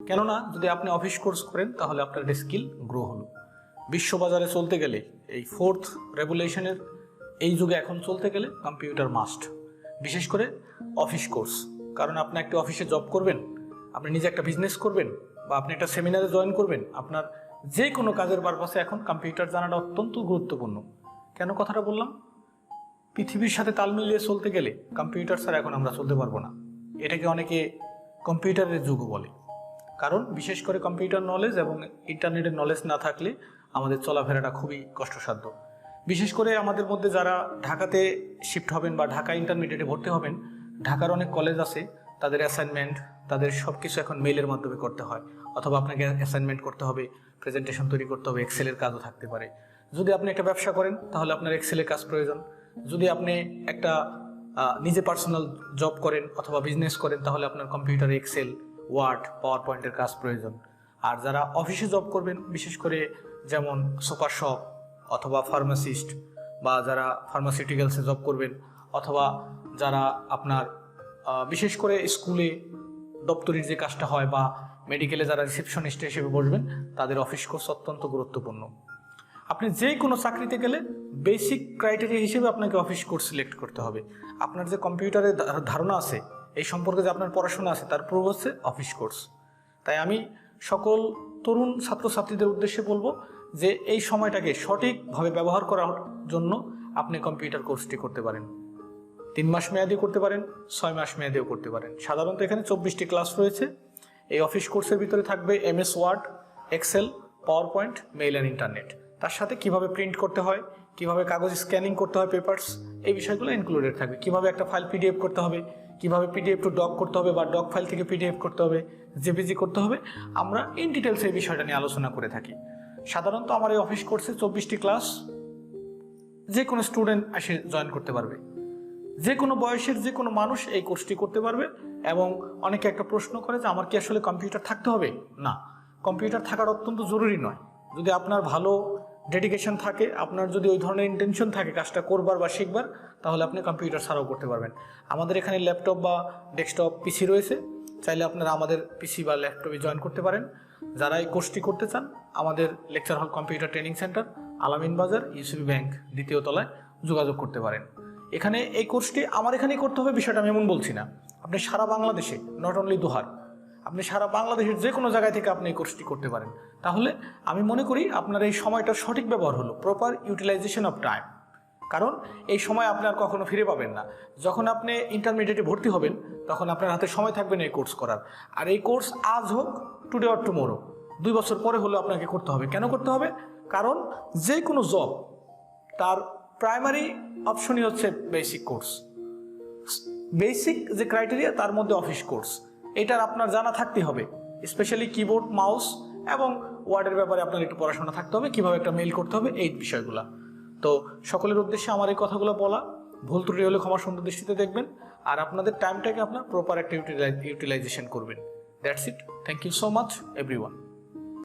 কেননা যদি আপনি অফিস কোর্স করেন তাহলে আপনার একটা স্কিল গ্রো হলো। বিশ্ববাজারে চলতে গেলে এই ফোর্থ রেগুলেশনের এই যুগে এখন চলতে গেলে কম্পিউটার মাস্ট, বিশেষ করে অফিস কোর্স। কারণ আপনি একটা অফিসে জব করবেন, আপনি নিজে একটা বিজনেস করবেন, বা আপনি একটা সেমিনারে জয়েন করবেন, আপনার যে কোনো কাজের পারপাসে এখন কম্পিউটার জানাটা অত্যন্ত গুরুত্বপূর্ণ। কেন কথাটা বললাম? পৃথিবীর সাথে তাল মিলিয়ে চলতে গেলে কম্পিউটার ছাড়া এখন আমরা চলতে পারবো না। এটাকে অনেকে কম্পিউটারের যুগও বলে। কারণ বিশেষ করে কম্পিউটার নলেজ এবং ইন্টারনেটের নলেজ না থাকলে আমাদের চলাফেরাটা খুবই কষ্টসাধ্য। বিশেষ করে আমাদের মধ্যে যারা ঢাকাতে শিফট হবেন বা ঢাকা ইন্টারমিডিয়েটে ভর্তি হবেন, ঢাকার অনেক কলেজ আছে, তাদের অ্যাসাইনমেন্ট, তাদের সব কিছু এখন মেইলের মাধ্যমে করতে হয়, অথবা আপনাকে অ্যাসাইনমেন্ট করতে হবে, প্রেজেন্টেশন তৈরি করতে হবে, এক্সেলের কাজও থাকতে পারে। যদি আপনি একটা ব্যবসা করেন তাহলে আপনার এক্সেলের কাজ প্রয়োজন। যদি আপনি একটা নিজে পার্সোনাল জব করেন অথবা বিজনেস করেন তাহলে আপনার কম্পিউটারে এক্সেল, ওয়ার্ড, পাওয়ার পয়েন্টের কাজ প্রয়োজন। আর যারা অফিসে জব করবেন, বিশেষ করে যেমন সুপার শপ অথবা ফার্মাসিস্ট, বা যারা ফার্মাসিউটিক্যালসে জব করবেন, অথবা যারা আপনার বিশেষ করে স্কুলে দপ্তরের যে কাজটা হয়, বা মেডিকেলে যারা রিসেপশনিস্ট হিসেবে বসবেন, তাদের অফিস কোর্স অত্যন্ত গুরুত্বপূর্ণ। আপনি যে কোনো চাকরিতে গেলে বেসিক ক্রাইটেরিয়া হিসেবে আপনাকে অফিস কোর্স সিলেক্ট করতে হবে। আপনার যে কম্পিউটারের ধারণা আছে, এই সম্পর্কে যে আপনার পড়াশোনা আছে, তার প্রুফ হচ্ছে অফিস কোর্স। তাই আমি সকল তরুণ ছাত্রছাত্রীদের উদ্দেশ্যে বলবো যে এই সময়টাকে সঠিকভাবে ব্যবহার করার জন্য আপনি কম্পিউটার কোর্সটি করতে পারেন। 3 মাস মেয়াদি করতে পারেন, 6 মাস মেয়াদিও করতে পারেন। সাধারণত এখানে 24টি ক্লাস রয়েছে। এই অফিস কোর্সের ভিতরে থাকবে MS Word, Excel, PowerPoint, mail and internet. তার সাথে কিভাবে প্রিন্ট করতে হয়, কিভাবে কাগজ স্ক্যানিং করতে হয়, পেপারস, এই বিষয়গুলো ইনক্লুডেড থাকবে। কিভাবে একটা ফাইল PDF করতে হবে, কিভাবে PDF টু ডক করতে হবে, বা ডক ফাইল থেকে PDF করতে হবে, JPG করতে হবে, আমরা ইন ডিটেলস এই বিষয়টা নিয়ে আলোচনা করে থাকি। সাধারণত আমার এই অফিস কোর্সে 24টি ক্লাস যে কোনো স্টুডেন্ট এসে জয়েন করতে পারবে। যে কোনো বয়সের যে কোনো মানুষ এই কোর্সটি করতে পারবে। এবং অনেকে একটা প্রশ্ন করে যে আমার কি আসলে কম্পিউটার থাকতে হবে? না, কম্পিউটার থাকার অত্যন্ত জরুরি নয়। যদি আপনার ভালো ডেডিকেশন থাকে, আপনার যদি ওই ধরনের ইন্টেনশন থাকে কাজটা করবার বা শিখবার, তাহলে আপনি কম্পিউটার ছাড়াও করতে পারবেন। আমাদের এখানে ল্যাপটপ বা ডেস্কটপ PC রয়েছে, চাইলে আপনারা আমাদের PC বা ল্যাপটপে জয়েন করতে পারেন। যারা এই কোর্সটি করতে চান, আমাদের লেকচার হল কম্পিউটার ট্রেনিং সেন্টার, আলামিন বাজার, ইউসিবি ব্যাংক, 2য় তলায় যোগাযোগ করতে পারেন। এখানে এই কোর্সটি আমার এখানেই করতে হবে বিষয়টা আমি এমন বলছি না। আপনি সারা বাংলাদেশে, নট অনলি দোহার, আপনি সারা বাংলাদেশের যে কোনো জায়গায় থেকে আপনি এই কোর্সটি করতে পারেন। তাহলে আমি মনে করি আপনার এই সময়টার সঠিক ব্যবহার হলো, প্রপার ইউটিলাইজেশন অফ টাইম। কারণ এই সময় আপনি আর কখনো ফিরে পাবেন না। যখন আপনি ইন্টারমিডিয়েটে ভর্তি হবেন তখন আপনার হাতে সময় থাকবে না এই কোর্স করার। আর এই কোর্স আজ হোক, টুডে অর টুমোরো, 2 বছর পরে হলেও আপনাকে করতে হবে। কেন করতে হবে? কারণ যে কোনো জব তার প্রাইমারি অপশনই হচ্ছে বেসিক কোর্স। বেসিক যে ক্রাইটেরিয়া তার মধ্যে অফিস কোর্স, এটার আপনার জানা থাকতে হবে। স্পেশালি কিবোর্ড, মাউস এবং ওয়ার্ডের ব্যাপারে আপনার একটু পড়াশোনা থাকতে হবে, কিভাবে একটা মেইল করতে হবে, এই বিষয়গুলো। তো সকলের উদ্দেশ্যে আমার এই কথাগুলো বলা, ভুল ত্রুটি হলে ক্ষমা সুন্দর দৃষ্টিতে দেখবেন। আর আপনাদের টাইমটাকে আপনার প্রপার একটা ইউটিলাইজেশন করবেন। That's it. Thank you so much everyone.